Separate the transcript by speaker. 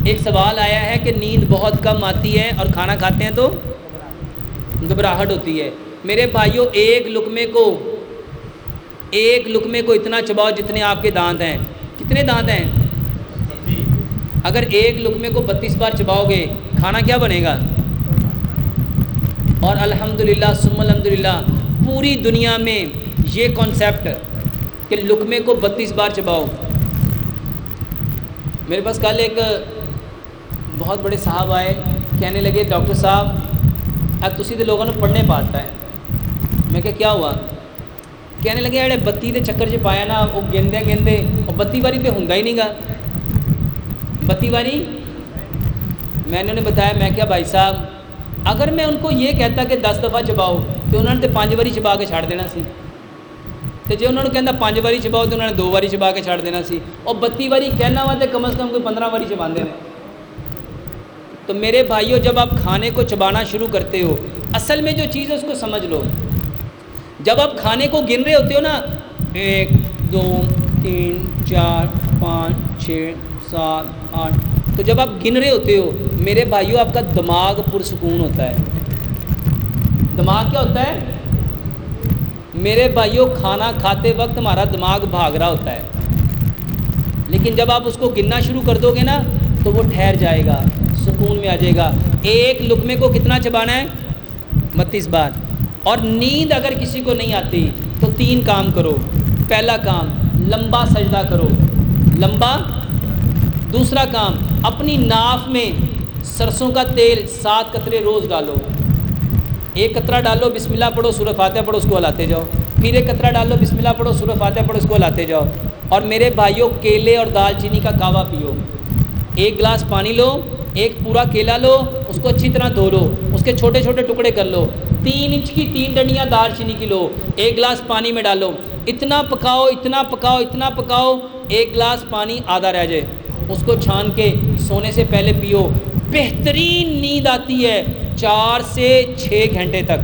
Speaker 1: ایک سوال آیا ہے کہ نیند بہت کم آتی ہے اور کھانا کھاتے ہیں تو گھبراہٹ ہوتی ہے۔ میرے بھائیوں، ایک لقمے کو اتنا چباؤ جتنے آپ کے دانت ہیں۔ کتنے دانت ہیں؟ اگر ایک لقمے کو 32 بار چباؤ گے کھانا کیا بنے گا؟ اور الحمدللہ ثم الحمدللہ پوری دنیا میں یہ کانسیپٹ کہ لقمے کو 32 بار چباؤ۔ میرے پاس کل ایک بہت بڑے صاحب آئے، کہنے لگے ڈاکٹر صاحب اب تسی تو لوگوں نے پڑھنے پاتا ہے۔ میں کہ کیا ہوا؟ کہنے لگے اڑے بتی دے چکر چ پایا نا، وہ گندے اور 32 باری تو ہوندا ہی نہیں گا۔ 32 باری میں نے انہیں بتایا، میں کیا بھائی صاحب اگر میں ان کو یہ کہتا کہ 10 دفعہ چباؤ تو انہوں نے تو 5 باری چبا کے چھاڑ دینا سی، تو جی انہوں نے کہنا 5 باری چباؤ تو انہوں نے 2 باری چبا کے چھاڑ دینا سی، اور 32 باری کہنا ہوا تو کم از کم کوئی 15 باری چبا دے۔ تو میرے بھائیوں، جب آپ کھانے کو چبانا شروع کرتے ہو، اصل میں جو چیز ہے اس کو سمجھ لو۔ جب آپ کھانے کو گن رہے ہوتے ہو نا 1 2 3 4 5 6 7 8، تو جب آپ گن رہے ہوتے ہو میرے بھائیوں آپ کا دماغ پرسکون ہوتا ہے۔ دماغ کیا ہوتا ہے؟ میرے بھائیوں کھانا کھاتے وقت ہمارا دماغ بھاگ رہا ہوتا ہے، لیکن جب آپ اس کو گننا شروع کر دو گے نا تو وہ ٹھہر جائے گا، سکون میں آ جائے گا۔ ایک لقمے کو کتنا چبانا ہے؟ 32 بار۔ اور نیند اگر کسی کو نہیں آتی تو 3 کام کرو۔ پہلا کام لمبا سجدہ کرو، لمبا۔ دوسرا کام اپنی ناف میں سرسوں کا تیل 7 قطرے روز ڈالو۔ 1 قطرہ ڈالو، بسم اللہ پڑھو، سورہ فاتحہ پڑھو، اس کو ہلاتے جاؤ۔ پھر 1 قطرہ ڈالو، بسم اللہ پڑھو، سورہ فاتحہ پڑھو، اس کو ہلاتے جاؤ۔ اور میرے بھائیوں کیلے اور دال چینی کا کہوہ پیو۔ 1 گلاس پانی لو، 1 پورا کیلا لو، اس کو اچھی طرح دھو لو، اس کے چھوٹے چھوٹے ٹکڑے کر لو۔ 3 انچ کی 3 ڈنڈیاں دال چینی کی لو، 1 گلاس پانی میں ڈالو، اتنا پکاؤ اتنا پکاؤ اتنا پکاؤ، 1 گلاس پانی آدھا رہ جائے، اس کو چھان کے سونے سے پہلے پیو۔ بہترین نیند آتی ہے 4 سے 6 گھنٹے تک۔